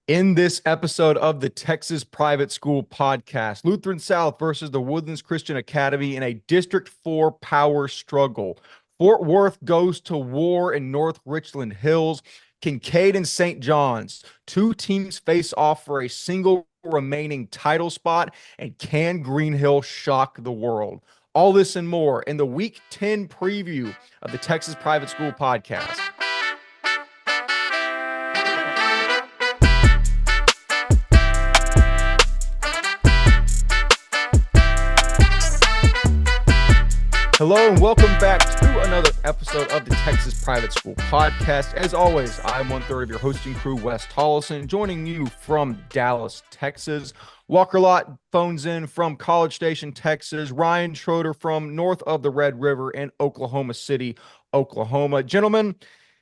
In this episode of the Texas Private School Podcast, Lutheran South versus the Woodlands Christian Academy in a District 4 power struggle. Fort Worth goes to war in North Richland Hills. Kinkaid and St. John's, two teams face off for a single remaining title spot. And can Greenhill shock the world? All this and more in the Week 10 preview of the Texas Private School Podcast. Hello and welcome back to another episode of the Texas Private School Podcast. As always, I'm one-third of your hosting crew, Wes Tolleson, joining you from Dallas, Texas. Walker Lott phones in from College Station, Texas. Ryan Schroeder from north of the Red River in Oklahoma City, Oklahoma. Gentlemen,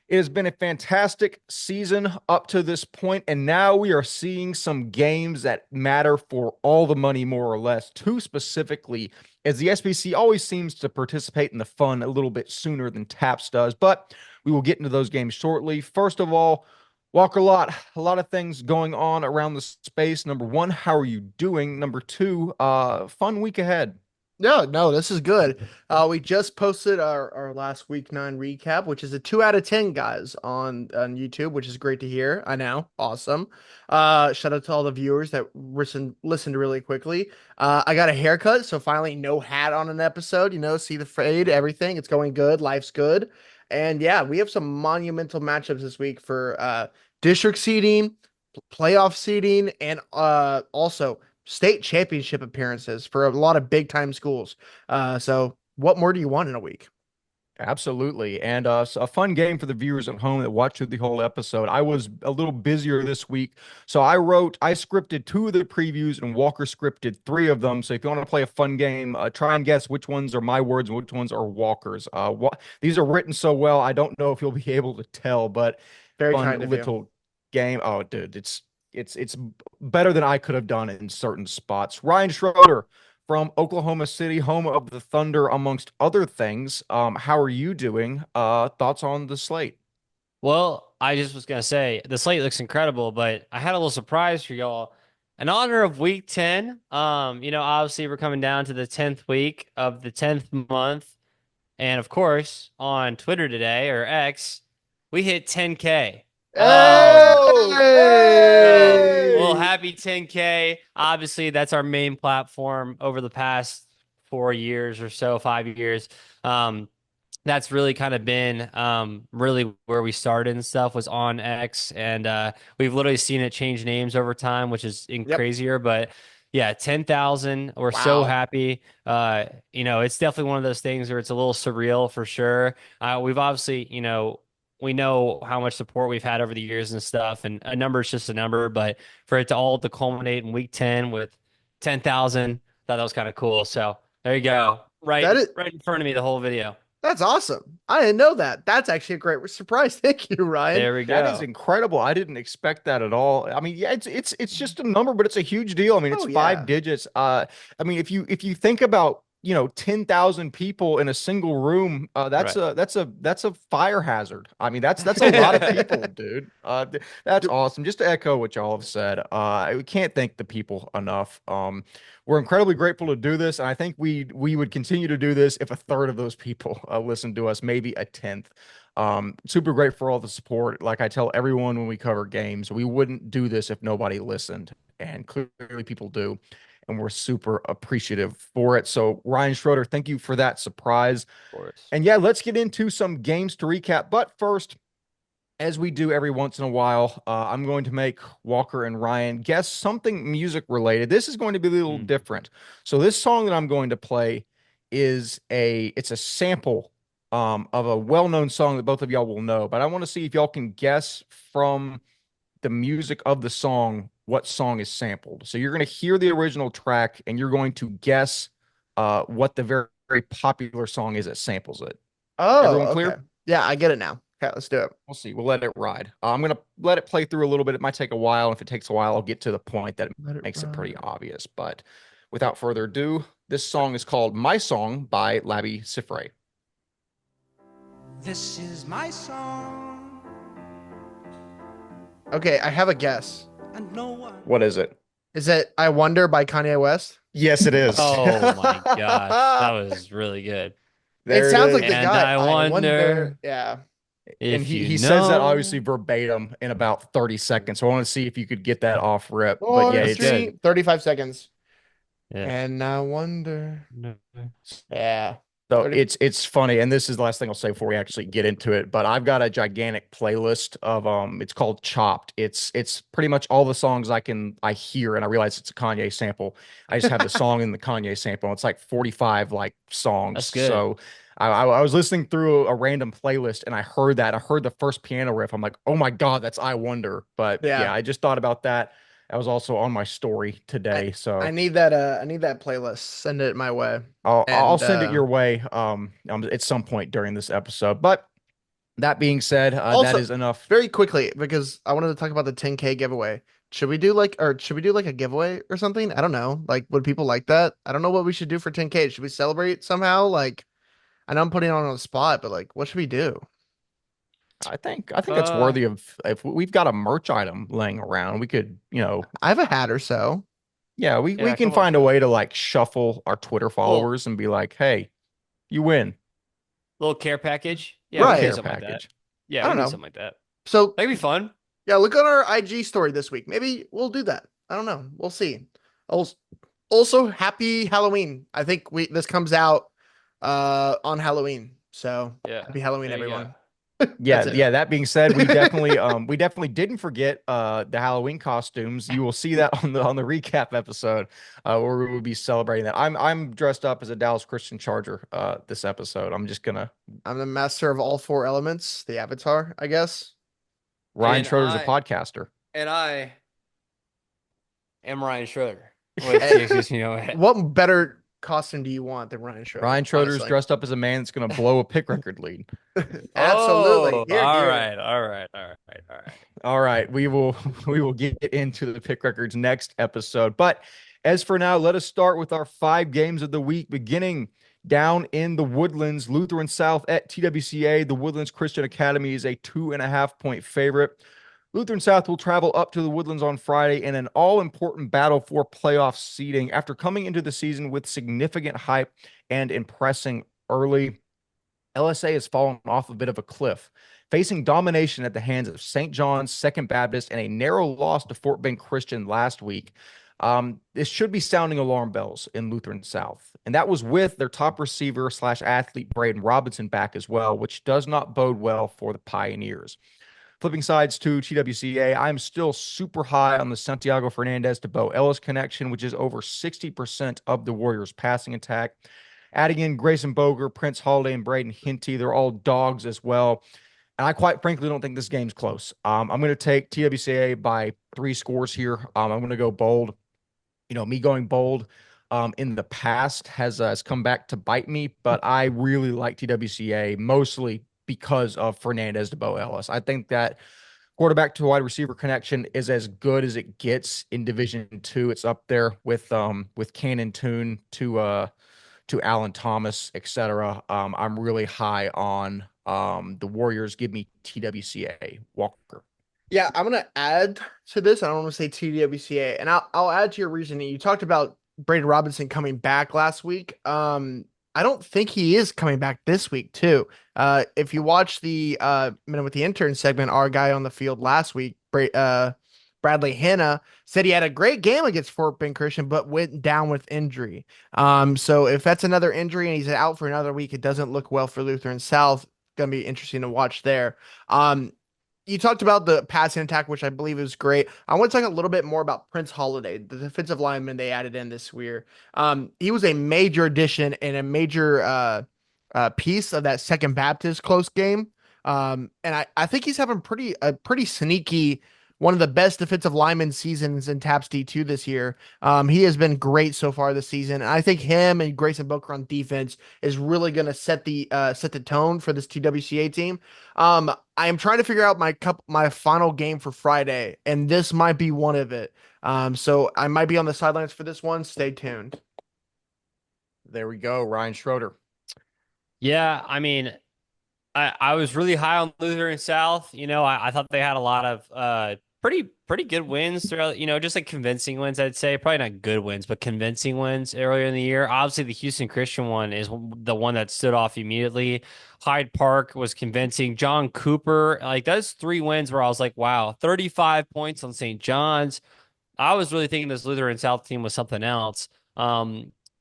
it has been a fantastic season up to this point, and now we are seeing some games that matter for all the money, more or less. Two specifically, as the SBC always seems to participate in the fun a little bit sooner than TAPS does, but we will get into those games shortly. First of all, Walker Lott, a lot of things going on around the space. Number one, how are you doing? Number two, fun week ahead. No, this is good. We just posted our last week 9 recap, which is a 2 out of 10, guys, on YouTube, which is great to hear. I know. Awesome. Shout out to all the viewers that listened really quickly. I got a haircut, so finally no hat on an episode, see the fade, everything. It's going good. Life's good. And yeah, we have some monumental matchups this week for district seeding, playoff seeding, and also state championship appearances for a lot of big time schools. So what more do you want in a week? Absolutely. And so a fun game for the viewers at home that watched through the whole episode. I was a little busier this week. So I scripted 2 of the previews and Walker scripted 3 of them. So if you want to play a fun game, try and guess which ones are my words and which ones are Walker's. These are written so well, I don't know if you'll be able to tell, but Very fun kind of you. little game. Oh, dude, it's better than I could have done in certain spots. Ryan Schroeder from Oklahoma City, home of the Thunder, amongst other things. How are you doing? Thoughts on the slate? Well, I just was gonna say the slate looks incredible, but I had a little surprise for y'all. In honor of week 10, obviously we're coming down to the 10th week of the 10th month. And of course, on Twitter today or X, we hit 10K. Well, happy 10K. Obviously, that's our main platform over the past 4 years or so, 5 years. That's really kind of been really where we started and stuff was on X. And we've literally seen it change names over time, which is crazier. But yeah, 10,000. We're so happy. It's definitely one of those things where it's a little surreal for sure. We've obviously, we know how much support we've had over the years and stuff, and a number is just a number, but for it to all to culminate in week 10 with 10,000, thought that was kind of cool. So there you go. Right in front of me, the whole video. That's awesome. I didn't know that. That's actually a great surprise. Thank you, Ryan. There we go. That is incredible. I didn't expect that at all. I mean, yeah, it's just a number, but it's a huge deal. I mean, it's 5 digits. I mean, if you think about 10,000 people in a single room, that's a fire hazard. I mean, that's a lot of people, dude. That's awesome. Just to echo what y'all have said, we can't thank the people enough. We're incredibly grateful to do this, and I think we would continue to do this if a third of those people listened to us, maybe a tenth. Super great for all the support. Like I tell everyone when we cover games, we wouldn't do this if nobody listened, and clearly people do. And we're super appreciative for it. So Ryan Schroeder, thank you for that surprise. Of course. And yeah, let's get into some games to recap. But first, as we do every once in a while, I'm going to make Walker and Ryan guess something music related. This is going to be a little different. So this song that I'm going to play is it's a sample of a well-known song that both of y'all will know. But I want to see if y'all can guess from the music of the song what song is sampled. So you're going to hear the original track and you're going to guess what the very, very popular song is that samples it. Everyone clear? Okay. Yeah, I get it now. Okay, let's do it. We'll see. We'll let it ride. I'm going to let it play through a little bit. It might take a while. If it takes a while, I'll get to the point that it makes it pretty obvious. But without further ado, this song is called My Song by Labi Siffre. This is my song. Okay, I have a guess. What is it? Is it "I Wonder" by Kanye West? Yes, it is. Oh my gosh, that was really good. It There it sounds like is. the And guy. I I wonder. wonder Yeah. And if you he says that obviously know. verbatim in about 30 seconds. So I want to see if you could get that off rip. But yeah, Four, That's it's good. 35 seconds. Yeah. And I wonder. Yeah. so 30. it's funny, and this is the last thing I'll say before we actually get into it. But I've got a gigantic playlist of it's called Chopped. It's pretty much all the songs I hear, and I realize it's a Kanye sample. I just have the song in the Kanye sample. It's like 45 like songs. That's good. So I was listening through a random playlist and I heard that. I heard the first piano riff. I'm like, oh my God, that's I Wonder. But Yeah. yeah, I just thought about that. That was also on my story today. I So need that playlist. Send it my way. I'll And send it your way at some point during this episode. But that being said, that also, is enough. very quickly, because I wanted to talk about the 10K giveaway. Should we do like a giveaway or something? I don't know. Like, would people like that? I don't know what we should do for 10K. Should we celebrate somehow? Like, I know I'm putting it on the spot, but like, what should we do? I think that's worthy of if we've got a merch item laying around, we could, I have a hat or so. yeah, we Yeah, can come on. find a way to like shuffle our Twitter followers and be like, hey, you win. Little care package. Yeah, Right. we Care do something like that. package. Yeah, I we don't do know. something like that. So That'd be fun. yeah, look on our IG story this week. Maybe we'll do that. I don't know. We'll see. Also, happy Halloween. I think this comes out on Halloween. So Yeah. happy Halloween, There you everyone. Yeah, That's it. yeah. That being said, we definitely didn't forget the Halloween costumes. You will see that on the recap episode where we will be celebrating that. I'm dressed up as a Dallas Christian Charger this episode. I'm just gonna I'm the master of all four elements, the avatar, I guess. Ryan And Schroeder's a I- podcaster. And I am Ryan Schroeder. Which excuse me, What better costume do you want than Ryan Schroeder? Ryan Schroeder's honestly? dressed up as a man that's gonna blow a pick record lead. Absolutely. Oh, Here, all here. right. All right, we will get into the pick records next episode. But as for now, let us start with our 5 games of the week, beginning down in the Woodlands. Lutheran South at TWCA. The Woodlands Christian Academy is a 2.5-point favorite. Lutheran South will travel up to the Woodlands on Friday in an all-important battle for playoff seeding after coming into the season with significant hype and impressing early. LSA has fallen off a bit of a cliff, facing domination at the hands of St. John's, Second Baptist, and a narrow loss to Fort Bend Christian last week. This should be sounding alarm bells in Lutheran South. And that was with their top receiver / athlete, Braden Robinson, back as well, which does not bode well for the Pioneers. Flipping sides to TWCA, I'm still super high on the Santiago Fernandez to Bo Ellis connection, which is over 60% of the Warriors' passing attack. Adding in Grayson Boger, Prince Holiday, and Braden Hinty, they're all dogs as well. And I quite frankly don't think this game's close. I'm going to take TWCA by 3 scores here. I'm going to go bold. Me going bold in the past has come back to bite me, but I really like TWCA mostly because of Fernandez to Bo Ellis. I think that quarterback to wide receiver connection is as good as it gets in Division II. It's up there with Cannon Toon to Alan Thomas, etc. I'm really high on the Warriors. Give me TWCA. Walker. Yeah, I'm gonna add to this. I don't want to say TWCA, and I'll add to your reasoning. You talked about Braden Robinson coming back last week. I don't think he is coming back this week too. If you watch the Minute with the Intern segment, our guy on the field last week, Bradley Hanna, said he had a great game against Fort Bend Christian, but went down with injury. So if that's another injury and he's out for another week, it doesn't look well for Lutheran South. Gonna be interesting to watch there. You talked about the passing attack, which I believe is great. I want to talk a little bit more about Prince Holiday, the defensive lineman they added in this year. He was a major addition and a major piece of that Second Baptist close game. And I think he's having a pretty sneaky, one of the best defensive lineman seasons in TAPS D2 this year. He has been great so far this season. And I think him and Grayson Booker on defense is really going to set the tone for this TWCA team. I am trying to figure out my final game for Friday, and this might be one of it. So I might be on the sidelines for this one. Stay tuned. There we go, Ryan Schroeder. Yeah, I mean, I was really high on Lutheran South. I thought they had a lot of pretty good wins throughout, just like convincing wins, I'd say. Probably not good wins, but convincing wins earlier in the year. Obviously, the Houston Christian one is the one that stood off immediately. Hyde Park was convincing. John Cooper, like those 3 wins where I was like, wow, 35 points on St. John's. I was really thinking this Lutheran South team was something else.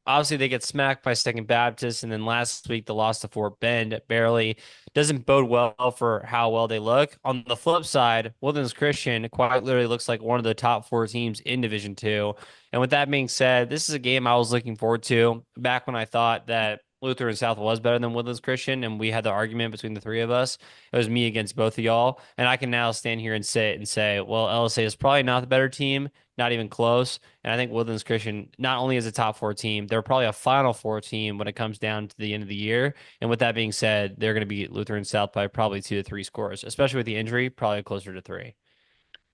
Obviously, they get smacked by Second Baptist, and then last week the loss to Fort Bend barely doesn't bode well for how well they look. On the flip side, Wilderness Christian quite literally looks like one of the top 4 teams in Division Two. And with that being said, this is a game I was looking forward to back when I thought that Lutheran South was better than Woodlands Christian, and we had the argument between the 3 of us. It was me against both of y'all, and I can now stand here and say, well, LSA is probably not the better team, not even close. And I think Woodlands Christian not only is a top 4 team, they're probably a Final Four team when it comes down to the end of the year. And with that being said, they're going to beat Lutheran South by probably 2 to 3 scores, especially with the injury, probably closer to 3.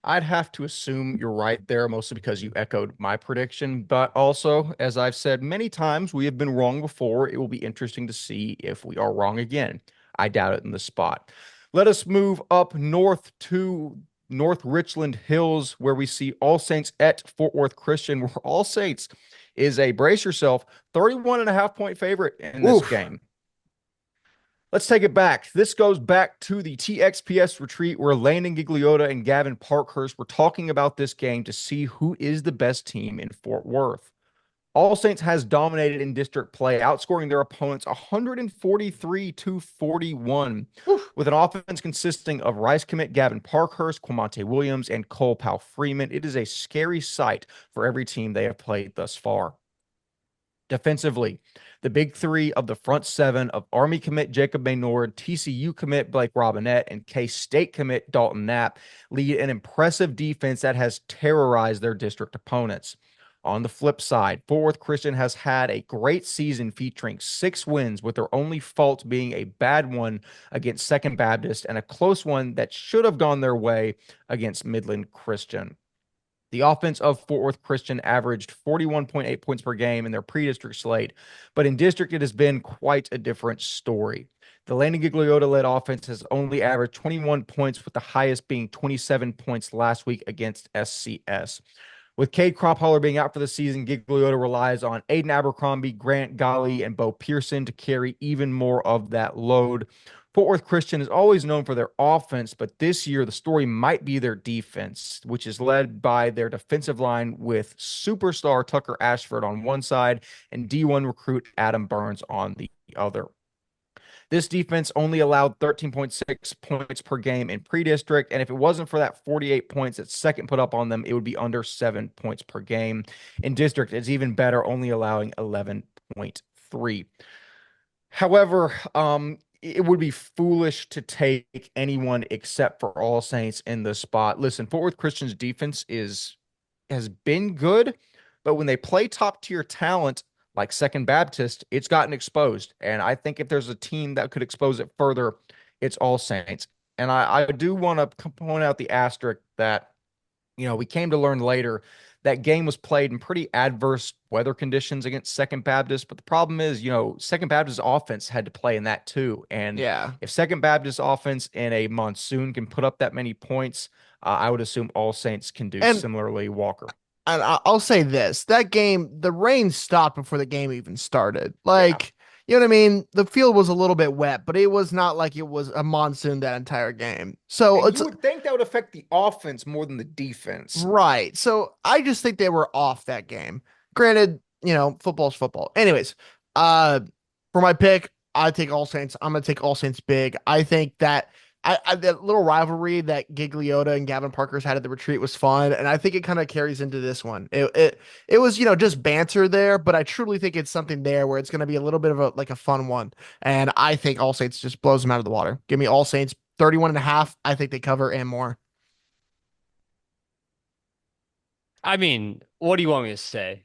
I'd have to assume you're right there, mostly because you echoed my prediction. But also, as I've said many times, we have been wrong before. It will be interesting to see if we are wrong again. I doubt it in this spot. Let us move up north to North Richland Hills, where we see All Saints at Fort Worth Christian, where All Saints is a, brace yourself, 31.5 point favorite in this game. Let's take it back. This goes back to the TXPS retreat where Landon Gigliotta and Gavin Parkhurst were talking about this game to see who is the best team in Fort Worth. All Saints has dominated in district play, outscoring their opponents 143-41, with an offense consisting of Rice commit Gavin Parkhurst, Quamante Williams, and Cole Powell Freeman. It is a scary sight for every team they have played thus far. Defensively, the big 3 of the front 7 of Army commit Jacob Maynard, TCU commit Blake Robinette, and K-State commit Dalton Knapp lead an impressive defense that has terrorized their district opponents. On the flip side, Fort Worth Christian has had a great season featuring 6 wins, with their only fault being a bad one against Second Baptist and a close one that should have gone their way against Midland Christian. The offense of Fort Worth Christian averaged 41.8 points per game in their pre-district slate, but in district it has been quite a different story. The Landon Gigliotta-led offense has only averaged 21 points, with the highest being 27 points last week against SCS. With Cade Cropholler being out for the season, Gigliotta relies on Aiden Abercrombie, Grant Golly, and Bo Pearson to carry even more of that load. Fort Worth Christian is always known for their offense, but this year the story might be their defense, which is led by their defensive line with superstar Tucker Ashford on one side and D1 recruit Adam Burns on the other. This defense only allowed 13.6 points per game in pre-district, and if it wasn't for that 48 points that second put up on them, it would be under 7 points per game. In district, it's even better, only allowing 11.3. However, it would be foolish to take anyone except for All Saints in the spot. Listen, Fort Worth Christian's defense has been good, but when they play top-tier talent like Second Baptist, it's gotten exposed. And I think if there's a team that could expose it further, it's All Saints. And I do want to point out the asterisk that, we came to learn later that game was played in pretty adverse weather conditions against Second Baptist. But the problem is, Second Baptist offense had to play in that too. And if Second Baptist offense in a monsoon can put up that many points, I would assume All Saints can do similarly, Walker. And I'll say this, that game, the rain stopped before the game even started. You know what I mean? The field was a little bit wet, but it was not like it was a monsoon that entire game. So you would think that would affect the offense more than the defense. Right. So I just think they were off that game. Granted, football's football. Anyways, for my pick, I take All Saints. I'm going to take All Saints big. I think that that little rivalry that Gigliotta and Gavin Parkhurst had at the retreat was fun, and I think it kind of carries into this one. It was just banter there, but I truly think it's something there where it's going to be a little bit of a fun one, and I think All Saints just blows them out of the water. Give me All Saints 31.5. I think they cover and more. I mean, what do you want me to say?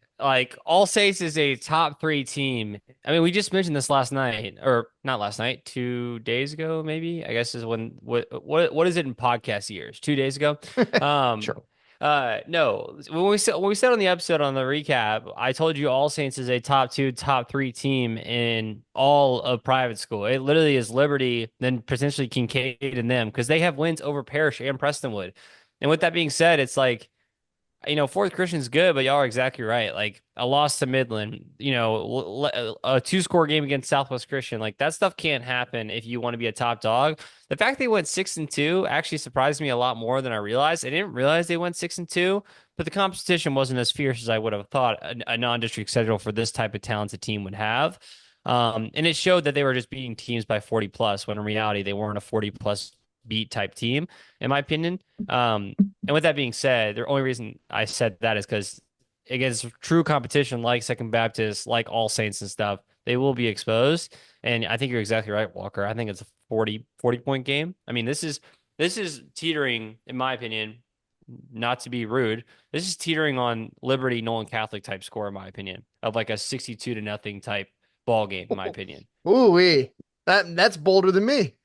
All Saints is a top 3 team. I mean, we just mentioned this last night, or not last night, 2 days ago, maybe. I guess is when what is it in podcast years? 2 days ago. Sure. No, when we said on the episode on the recap, I told you All Saints is a top 2, top 3 team in all of private school. It literally is Liberty, then potentially Kinkaid and them, because they have wins over Parrish and Prestonwood. And with that being said, it's like, Fourth Christian's good, but y'all are exactly right. Like a loss to Midland, a two-score game against Southwest Christian, like that stuff can't happen if you want to be a top dog. The fact they went 6-2 actually surprised me a lot more than I realized. I didn't realize they went 6-2, but the competition wasn't as fierce as I would have thought a non-district schedule for this type of talented team would have. And it showed that they were just beating teams by 40 plus, when in reality they weren't a 40 plus beat type team, in my opinion. And with that being said, the only reason I said that is because against true competition like Second Baptist, like All Saints and stuff, they will be exposed. And I think you're exactly right, Walker. I think it's a 40 point game. I mean, this is teetering, in my opinion, not to be rude. This is teetering on Liberty Nolan Catholic type score, in my opinion, of like a 62-0 type ball game, in my opinion. Ooh, that's bolder than me.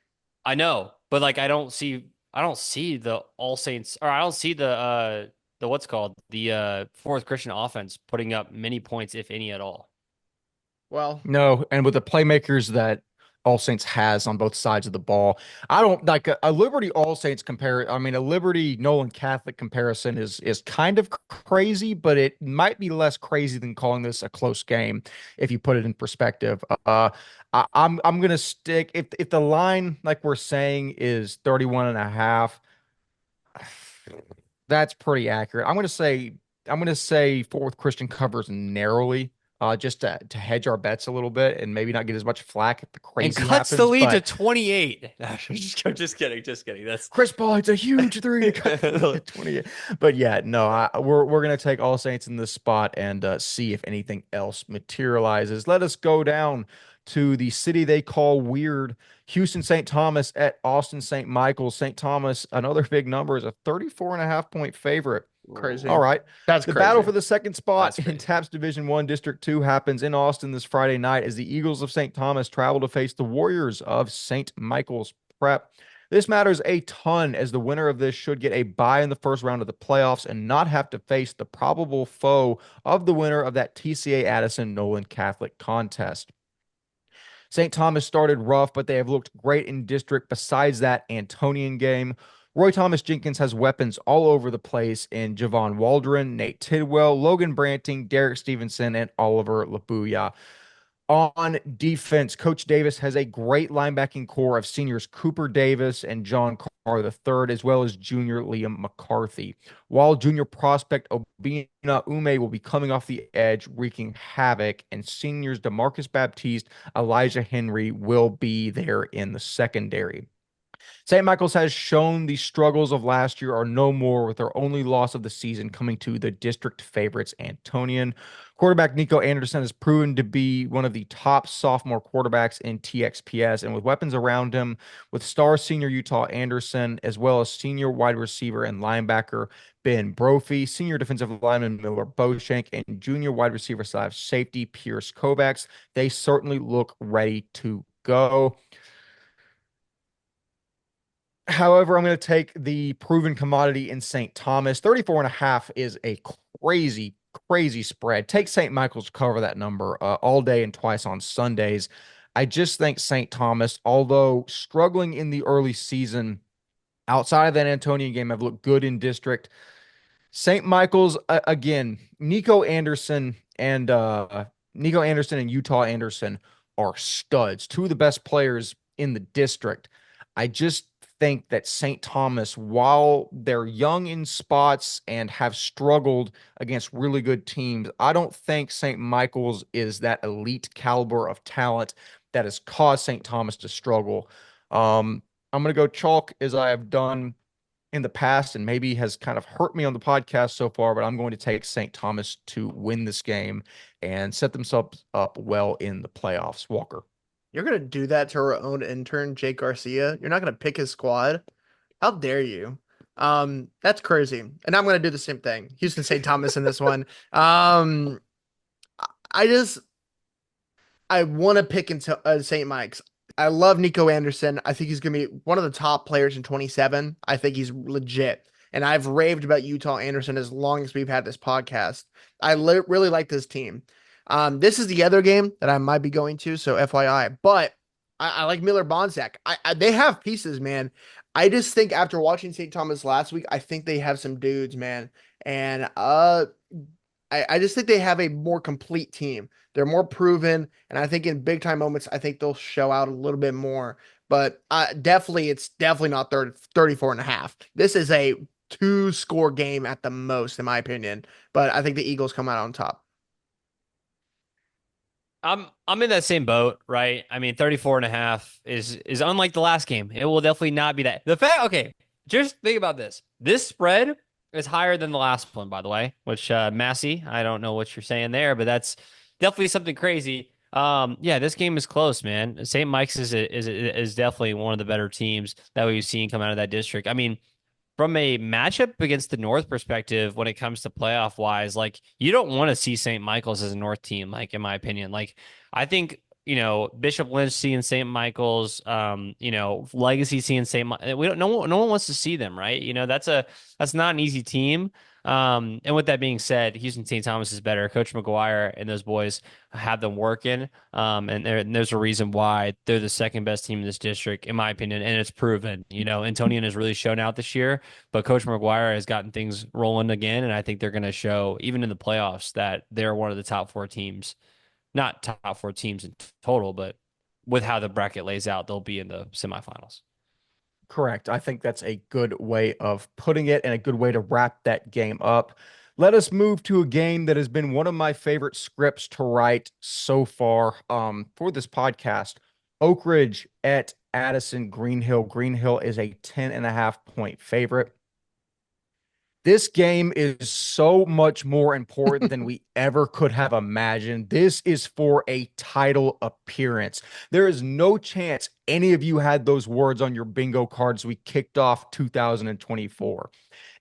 I know, but like I don't see the All Saints, or I don't see the what's called the Fourth Christian offense putting up many points, if any at all. Well, No, and with the playmakers that All Saints has on both sides of the ball, I don't like a Liberty All Saints compare. I mean, a Liberty Nolan Catholic comparison is kind of crazy, but it might be less crazy than calling this a close game if you put it in perspective. I'm gonna stick if the line, like we're saying, is 31.5. That's pretty accurate. I'm gonna say Fourth Christian covers narrowly, just to hedge our bets a little bit and maybe not get as much flack if the And crazy cuts the happens. lead to But 28. Just kidding, just kidding. That's Chris Paul, it's a huge three to cut the lead to 28. But yeah, no, we're gonna take All Saints in this spot and see if anything else materializes. Let us go down to the city they call weird, Houston St. Thomas at Austin St. Michael's. St. Thomas, another big number, is a 34.5 point favorite. crazy. All right. That's The crazy. battle for the second spot That's in crazy. TAPS Division 1 District 2 happens in Austin this Friday night as the Eagles of St. Thomas travel to face the Warriors of St. Michael's Prep. This matters a ton as the winner of this should get a bye in the first round of the playoffs and not have to face the probable foe of the winner of that TCA Addison Nolan Catholic contest. St. Thomas started rough, but they have looked great in district besides that Antonian game. Roy Thomas Jenkins has weapons all over the place in Javon Waldron, Nate Tidwell, Logan Branting, Derek Stevenson, and Oliver Labuya. On defense, Coach Davis has a great linebacking core of seniors Cooper Davis and John Carr III, as well as junior Liam McCarthy. While junior prospect Obina Ume will be coming off the edge, wreaking havoc, and seniors DeMarcus Baptiste, Elijah Henry will be there in the secondary. St. Michael's has shown the struggles of last year are no more, with their only loss of the season coming to the district favorites, Antonian. Quarterback Nico Anderson has proven to be one of the top sophomore quarterbacks in TXPS, and with weapons around him, with star senior Utah Anderson, as well as senior wide receiver and linebacker Ben Brophy, senior defensive lineman Miller Boshank, and junior wide receiver / safety Pierce Kovacs, they certainly look ready to go. However, I'm going to take the proven commodity in St. Thomas. 34.5 is a crazy, crazy spread. Take St. Michael's to cover that number all day and twice on Sundays. I just think St. Thomas, although struggling in the early season, outside of that Antonian game, have looked good in district. St. Michael's, again, Nico Anderson and Utah Anderson are studs, two of the best players in the district. I just think that St. Thomas, while they're young in spots and have struggled against really good teams, I don't think St. Michael's is that elite caliber of talent that has caused St. Thomas to struggle. I'm going to go chalk as I have done in the past and maybe has kind of hurt me on the podcast so far, but I'm going to take St. Thomas to win this game and set themselves up well in the playoffs. Walker. You're gonna do that to our own intern, Jake Garcia. You're not gonna pick his squad. How dare you? That's crazy. And I'm gonna do the same thing. Houston St. Thomas in this one. I I want to pick into St. Mike's. I love Nico Anderson. I think he's gonna be one of the top players in 27. I think he's legit. And I've raved about Utah Anderson as long as we've had this podcast. I really like this team. This is the other game that I might be going to, so FYI. But I like Miller Bonsack. They have pieces, man. I just think after watching St. Thomas last week, I think they have some dudes, man. And I just think they have a more complete team. They're more proven, and I think in big time moments, I think they'll show out a little bit more. But definitely, it's definitely not 34 and a half. This is a two-score game at the most, in my opinion. But I think the Eagles come out on top. I'm in that same boat, right? I mean, 34 and a half is unlike the last game. It will definitely not be that. The fact, okay, just think about this. This spread is higher than the last one, by the way, which Massey, I don't know what you're saying there, but that's definitely something crazy. Yeah, this game is close, man. St. Mike's is definitely one of the better teams that we've seen come out of that district. I mean, from a matchup against the North perspective, when it comes to playoff wise, like you don't want to see St. Michael's as a North team, like in my opinion. Like I think, Bishop Lynch seeing St. Michael's, Legacy seeing we don't no one wants to see them, right? That's not an easy team. And with that being said, Houston St. Thomas is better. Coach McGuire and those boys have them working. And there's a reason why they're the second best team in this district, in my opinion, and it's proven. Antonian has really shown out this year, but Coach McGuire has gotten things rolling again, and I think they're going to show, even in the playoffs, that they're one of the top four teams. Not top four teams in total, but with how the bracket lays out, they'll be in the semifinals. Correct. I think that's a good way of putting it and a good way to wrap that game up. Let us move to a game that has been one of my favorite scripts to write so far for this podcast. Oakridge at Addison Greenhill. Greenhill is a 10.5 point favorite. This game is so much more important than we ever could have imagined. This is for a title appearance. There is no chance any of you had those words on your bingo cards we kicked off 2024.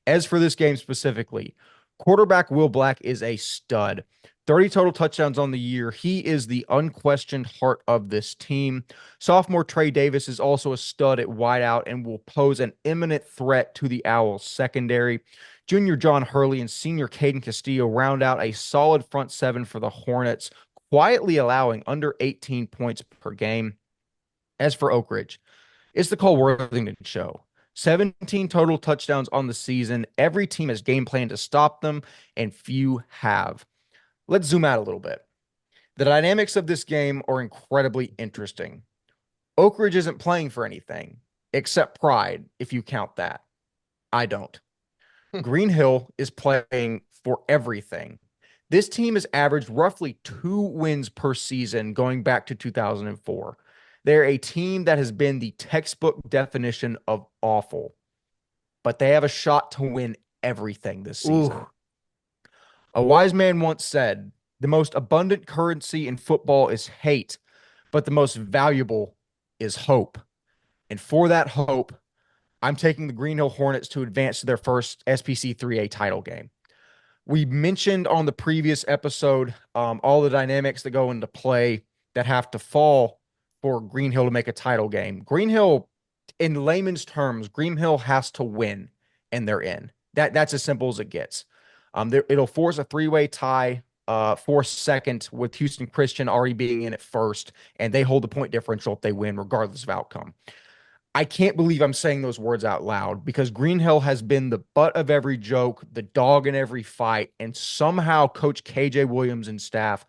As for this game specifically, quarterback Will Black is a stud. 30 total touchdowns on the year. He is the unquestioned heart of this team. Sophomore Trey Davis is also a stud at wideout and will pose an imminent threat to the Owls secondary. Junior John Hurley and senior Caden Castillo round out a solid front seven for the Hornets, quietly allowing under 18 points per game. As for Oakridge, it's the Cole Worthington show. 17 total touchdowns on the season. Every team has game plan to stop them, and few have. Let's zoom out a little bit. The dynamics of this game are incredibly interesting. Oakridge isn't playing for anything except pride, if you count that. I don't. Greenhill is playing for everything. This team has averaged roughly 2 wins per season going back to 2004. They're a team that has been the textbook definition of awful, but they have a shot to win everything this season. Ooh. A wise man once said, the most abundant currency in football is hate, but the most valuable is hope. And for that hope, I'm taking the Greenhill Hornets to advance to their first SPC 3A title game. We mentioned on the previous episode all the dynamics that go into play that have to fall for Greenhill to make a title game. Greenhill, in layman's terms, Greenhill has to win, and they're in. That's as simple as it gets. It'll force a 3-way tie for second, with Houston Christian already being in at first, and they hold the point differential if they win, regardless of outcome. I can't believe I'm saying those words out loud, because Greenhill has been the butt of every joke, the dog in every fight, and somehow Coach KJ Williams and staff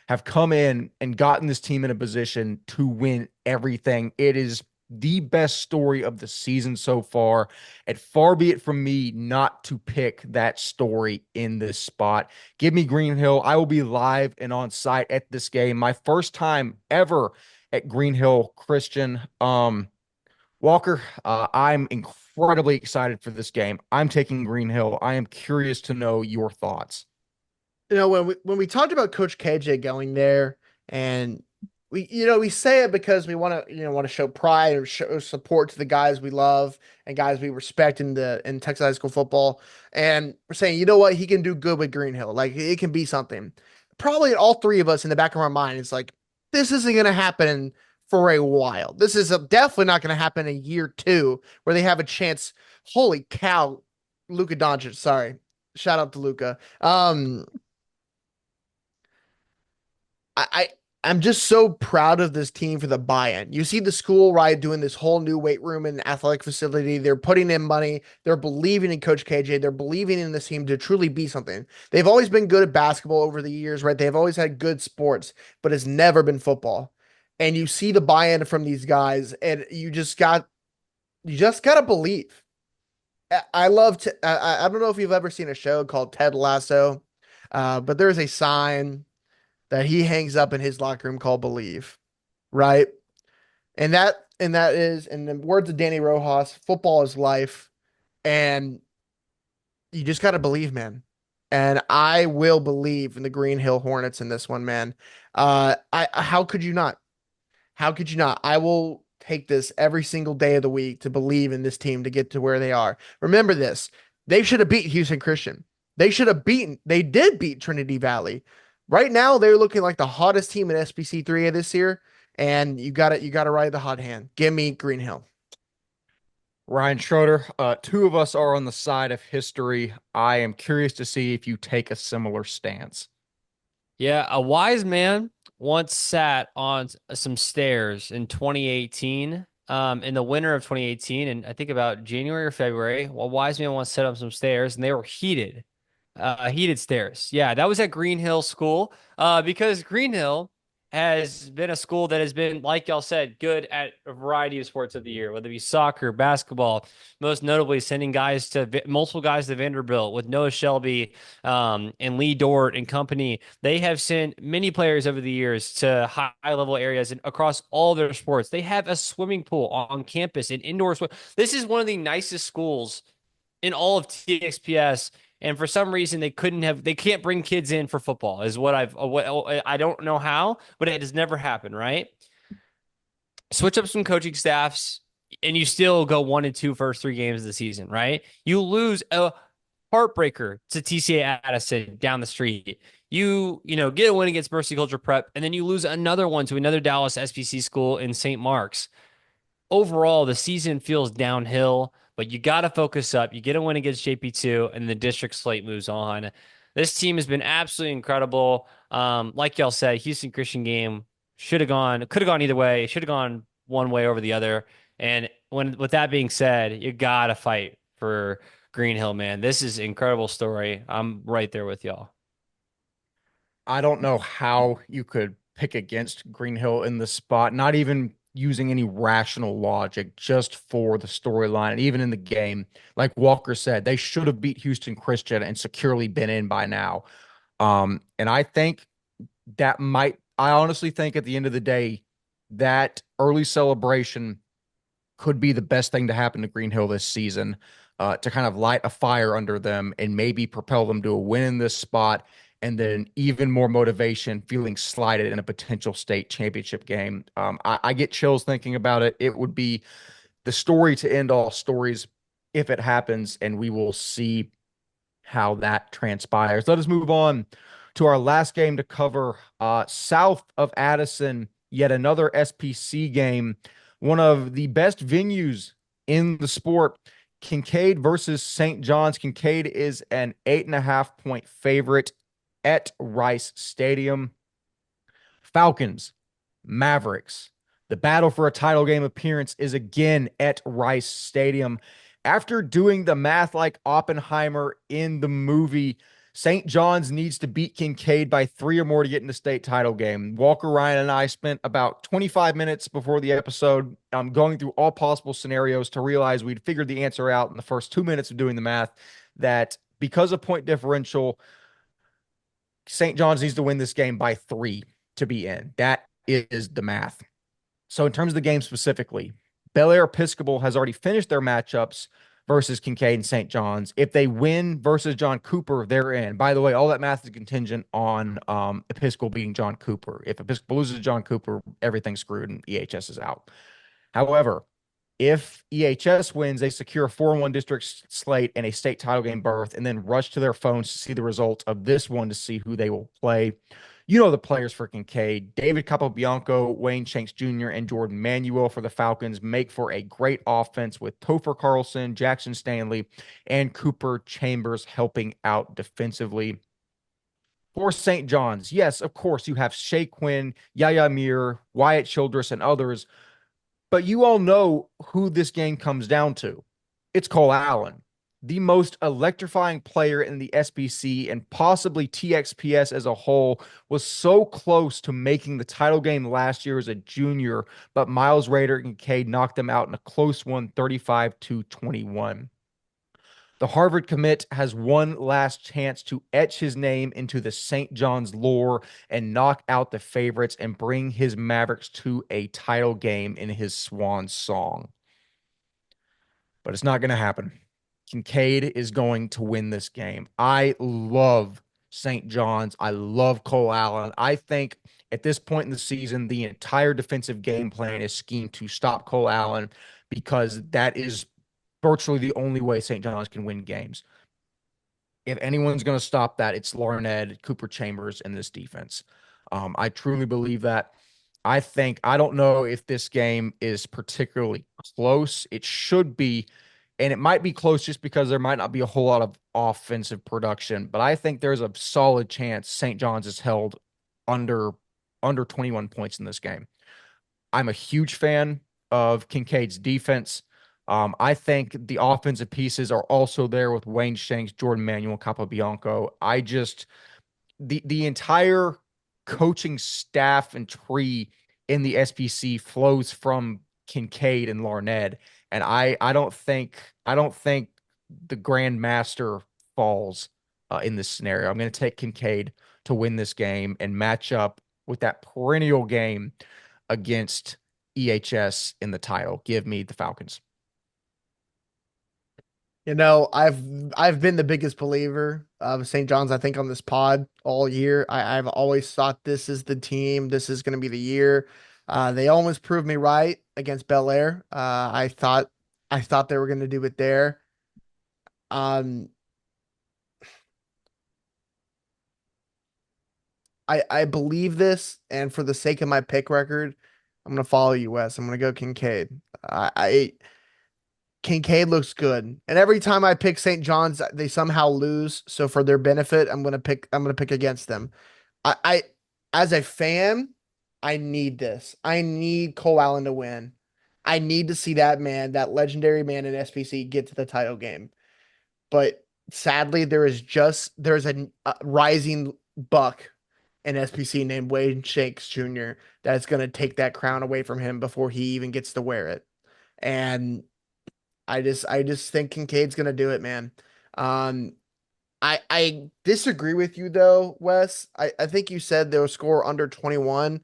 have come in and gotten this team in a position to win everything. It is the best story of the season so far, and far be it from me not to pick that story in this spot. Give me Greenhill. I will be live and on site at this game. My first time ever at Greenhill Christian. Walker, I'm incredibly excited for this game. I'm taking Greenhill. I am curious to know your thoughts. When we talked about Coach KJ going there, and we say it because we want to show pride or show support to the guys we love and guys we respect in Texas high school football, and we're saying, you know what, he can do good with Greenhill. Like, it can be something. Probably all three of us in the back of our mind, it's like, this isn't going to happen for a while. This is definitely not going to happen in year 2 where they have a chance. Holy cow, Luka Doncic. Sorry, shout out to Luka. I I'm just so proud of this team for the buy-in. You see the school, right, doing this whole new weight room and athletic facility. They're putting in money. They're believing in Coach KJ. They're believing in this team to truly be something. They've always been good at basketball over the years, right? They've always had good sports, but it's never been football. And you see the buy-in from these guys, and you just gotta believe. I love to. I don't know if you've ever seen a show called Ted Lasso, but there's a sign that he hangs up in his locker room called Believe, right? And that is, in the words of Danny Rojas, football is life, and you just got to believe, man. And I will believe in the Greenhill Hornets in this one, man. I how could you not? How could you not? I will take this every single day of the week to believe in this team to get to where they are. Remember this. They should have beat Houston Christian. They did beat Trinity Valley. Right now, they're looking like the hottest team in SBC 3A this year. And you gotta ride the hot hand. Give me Greenhill. Ryan Schroeder, two of us are on the side of history. I am curious to see if you take a similar stance. Yeah, a wise man once sat on some stairs in 2018, in the winter of 2018, and I think about January or February. A wise man once sat on some stairs, and they were heated stairs. Yeah, that was at Greenhill School, because Greenhill has been a school that has been, like y'all said, good at a variety of sports of the year, whether it be soccer, basketball, most notably sending multiple guys to Vanderbilt with Noah Shelby, and Lee Dort and company. They have sent many players over the years to high level areas and across all their sports. They have a swimming pool on campus and indoor swim. This is one of the nicest schools in all of TXPS. And for some reason, they can't bring kids in for football, is what I don't know how, but it has never happened, right? Switch up some coaching staffs, and you still go 1-2 first 3 games of the season, right? You lose a heartbreaker to TCA Addison down the street. You get a win against Mercy Culture Prep, and then you lose another one to another Dallas SBC school in St. Mark's. Overall, the season feels downhill, but you got to focus up. You get a win against JP2, and the district slate moves on. This team has been absolutely incredible. Like y'all said, Houston Christian game could have gone either way. Should have gone one way over the other. And with that being said, you got to fight for Greenhill, man. This is an incredible story. I'm right there with y'all. I don't know how you could pick against Greenhill in this spot, not even using any rational logic, just for the storyline. And even in the game, like Walker said, they should have beat Houston Christian and securely been in by now. And I honestly think at the end of the day, that early celebration could be the best thing to happen to Greenhill this season, to kind of light a fire under them and maybe propel them to a win in this spot. And then even more motivation, feeling slighted in a potential state championship game. I get chills thinking about it. It would be the story to end all stories if it happens, and we will see how that transpires. Let us move on to our last game to cover. South of Addison, yet another SPC game, one of the best venues in the sport. Kinkaid versus St. John's. Kinkaid is an 8.5-point favorite at Rice Stadium. Falcons, Mavericks. The battle for a title game appearance is again at Rice Stadium. After doing the math like Oppenheimer in the movie, St. John's needs to beat Kinkaid by 3 or more to get in the state title game. Walker, Ryan, and I spent about 25 minutes before the episode going through all possible scenarios to realize we'd figured the answer out in the first 2 minutes of doing the math, that because of point differential, St. John's needs to win this game by 3 to be in. That is the math. So in terms of the game specifically, Bel Air Episcopal has already finished their matchups versus Kinkaid and St. John's. If they win versus John Cooper, they're in. By the way, all that math is contingent on Episcopal beating John Cooper. If Episcopal loses to John Cooper, everything's screwed and EHS is out. However, if EHS wins, they secure a 4-1 district slate and a state title game berth, and then rush to their phones to see the results of this one to see who they will play. You know the players for Kinkaid: David Capobianco, Wayne Shanks Jr., and Jordan Manuel. For the Falcons, make for a great offense with Topher Carlson, Jackson Stanley, and Cooper Chambers helping out defensively. for St. John's, yes, of course, you have Shea Quinn, Yaya Mir, Wyatt Childress, and others, but you all know who this game comes down to. It's Cole Allen, the most electrifying player in the SBC and possibly TXPS as a whole, was so close to making the title game last year as a junior, but Miles Rader and Kinkaid knocked them out in a close one, 35-21. The Harvard commit has one last chance to etch his name into the St. John's lore and knock out the favorites and bring his Mavericks to a title game in his swan song. But it's not going to happen. Kinkaid is going to win this game. I love St. John's. I love Cole Allen. I think at this point in the season, the entire defensive game plan is schemed to stop Cole Allen because that is virtually the only way St. John's can win games. If anyone's going to stop that, it's Larned, Cooper Chambers, and this defense. I truly believe that. I don't know if this game is particularly close. It should be, and it might be close just because there might not be a whole lot of offensive production, but I think there's a solid chance St. John's is held under 21 points in this game. I'm a huge fan of Kinkaid's defense. I think the offensive pieces are also there with Wayne Shanks, Jordan Manuel, Capobianco. The entire coaching staff and tree in the SBC flows from Kinkaid and Larned. And I don't think the Grand Master falls in this scenario. I'm going to take Kinkaid to win this game and match up with that perennial game against EHS in the title. Give me the Falcons. You know, I've been the biggest believer of St. John's, I think, on this pod all year. I've always thought this is the team. This is going to be the year. They almost proved me right against Bel Air. I thought they were going to do it there. I believe this, and for the sake of my pick record, I'm going to follow you, Wes. I'm going to go Kinkaid. Kinkaid looks good, and every time I pick St. John's, they somehow lose. So for their benefit, I'm gonna pick against them. I as a fan, I need this. I need Cole Allen to win. I need to see that man, that legendary man in SPC, get to the title game. But sadly, there's a rising buck in SPC named Wade Shanks Jr. that's gonna take that crown away from him before he even gets to wear it, and I just think Kinkaid's gonna do it, man. I disagree with you though, Wes. I think you said they'll score under 21.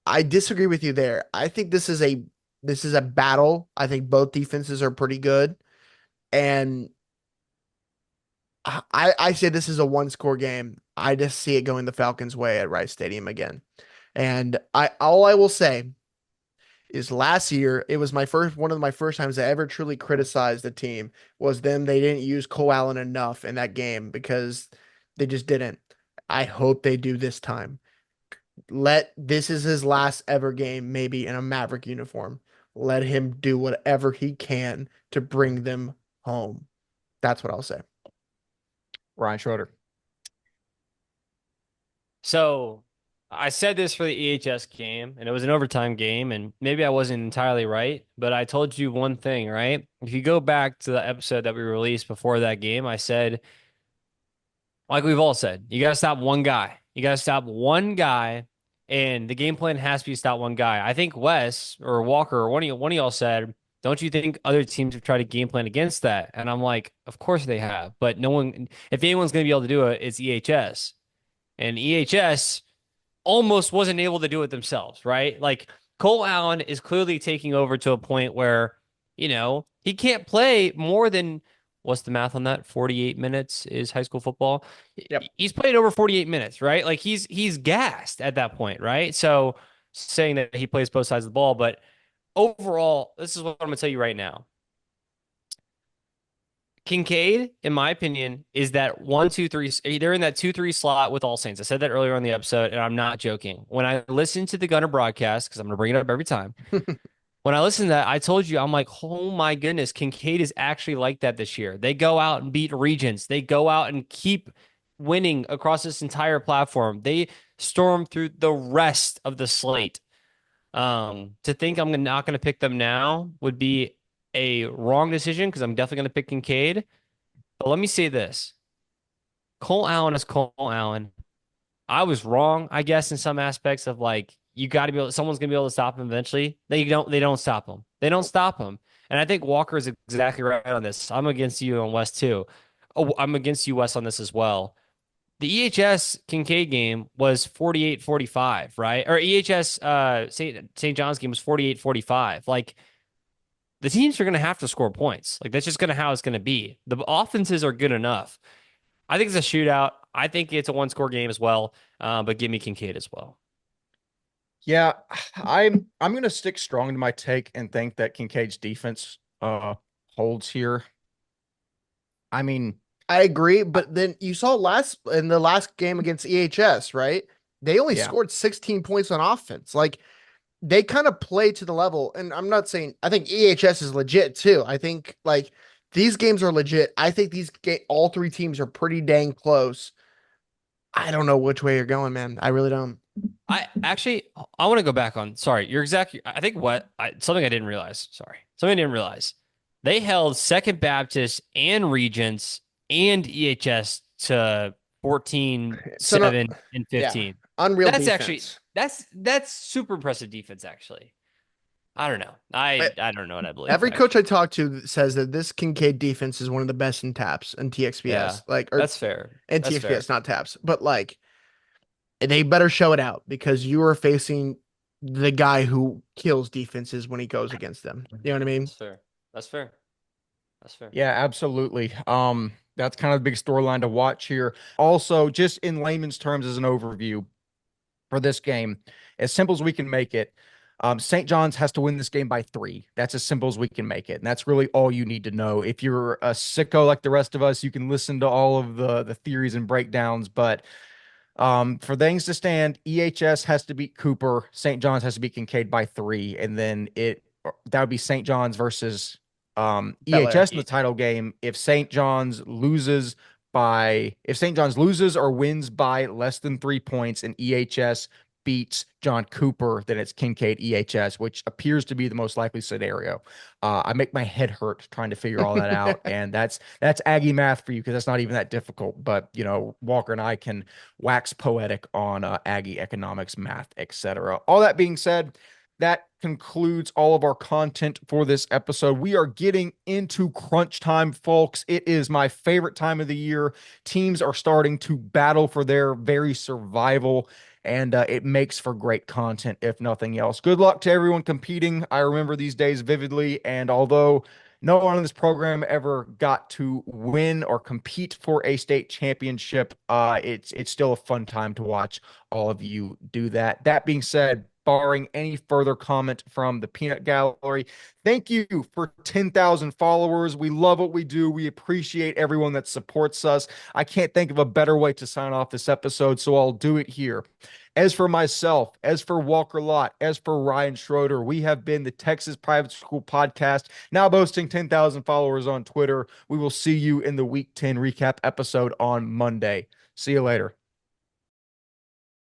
I disagree with you there. I think this is a battle. I think both defenses are pretty good, and I say this is a one-score game. I just see it going the Falcons' way at Rice Stadium again. And all I will say is last year, it was one of my first times I ever truly criticized the team was them. They didn't use Cole Allen enough in that game because they just didn't. I hope they do this time. This is his last ever game, maybe in a Maverick uniform. Let him do whatever he can to bring them home. That's what I'll say. Ryan Schroeder. So I said this for the EHS game, and it was an overtime game, and maybe I wasn't entirely right, but I told you one thing, right? If you go back to the episode that we released before that game, I said, like we've all said, you got to stop one guy. You got to stop one guy, and the game plan has to be stop one guy. I think Wes or Walker or one of y'all said, don't you think other teams have tried to game plan against that? And I'm like, of course they have, but no one, if anyone's going to be able to do it, it's EHS. And EHS almost wasn't able to do it themselves, right? Like Cole Allen is clearly taking over to a point where, he can't play more than, what's the math on that? 48 minutes is high school football. Yep. He's played over 48 minutes, right? Like he's gassed at that point, right? So saying that he plays both sides of the ball, but overall, this is what I'm going to tell you right now. Kinkaid, in my opinion, is that 1, 2, 3. They're in that 2-3 slot with All Saints. I said that earlier on the episode, and I'm not joking. When I listened to the Gunner broadcast, because I'm going to bring it up every time, when I listened to that, I told you, I'm like, oh my goodness, Kinkaid is actually like that this year. They go out and beat regions. They go out and keep winning across this entire platform. They stormed through the rest of the slate. To think I'm not going to pick them now would be a wrong decision because I'm definitely going to pick Kinkaid. But let me say this. Cole Allen is Cole Allen. I was wrong, I guess, in some aspects of like you got to be able. Someone's gonna be able to stop him eventually. They don't. They don't stop him. They don't stop him. And I think Walker is exactly right on this. I'm against you on West too. Oh, I'm against you, West, on this as well. The EHS Kinkaid game was 48-45, right? Or EHS St. John's game was 48-45. Like the teams are gonna have to score points. Like that's just gonna how it's gonna be. The offenses are good enough. I think it's a shootout. I think it's a one-score game as well. But give me Kinkaid as well. Yeah, I'm gonna stick strong to my take and think that Kinkaid's defense holds here. I mean, I agree, but then you saw in the last game against EHS, right? They only Yeah. scored 16 points on offense. Like they kind of play to the level, and I'm not saying I think EHS is legit too. I think like these games are legit. I think all three teams are pretty dang close. I don't know which way you're going, man. I really don't. I want to go back on. Sorry, you're exactly. I think something I didn't realize. Sorry, something I didn't realize. They held Second Baptist and Regents and EHS to 14, So no, 7, and yeah, 15. unreal That's defense. actually that's super impressive defense. Actually, I don't know. I don't know what I believe. Every actually. coach I talk to says that this Kinkaid defense is one of the best in TAPS and TXPS. Yeah, that's fair. And That's TXPS, fair. not TAPS. But like they better show it out because you are facing the guy who kills defenses when he goes against them. You know what I mean? That's fair. That's fair. That's fair. yeah, absolutely. That's kind of the big storyline to watch here. Also, just in layman's terms, as an overview for this game, as simple as we can make it. St. John's has to win this game by 3. That's as simple as we can make it. And that's really all you need to know. If you're a sicko like the rest of us, you can listen to all of the theories and breakdowns. But for things to stand, EHS has to beat Cooper. St. John's has to beat Kinkaid by 3. And then that would be St. John's versus EHS in the title game. If St. John's loses or wins by less than 3 points and EHS beats John Cooper, then it's Kinkaid EHS, which appears to be the most likely scenario. I make my head hurt trying to figure all that out. And that's Aggie math for you because that's not even that difficult. But, Walker and I can wax poetic on Aggie economics, math, etc. All that being said, that concludes all of our content for this episode. We are getting into crunch time, folks. It is my favorite time of the year. Teams are starting to battle for their very survival, and it makes for great content, if nothing else. Good luck to everyone competing. I remember these days vividly, and although no one in this program ever got to win or compete for a state championship, it's still a fun time to watch all of you do that. That being said, barring any further comment from the Peanut Gallery, thank you for 10,000 followers. We love what we do. We appreciate everyone that supports us. I can't think of a better way to sign off this episode, so I'll do it here. As for myself, as for Walker Lott, as for Ryan Schroeder, we have been the Texas Private School Podcast, now boasting 10,000 followers on Twitter. We will see you in the Week 10 recap episode on Monday. See you later.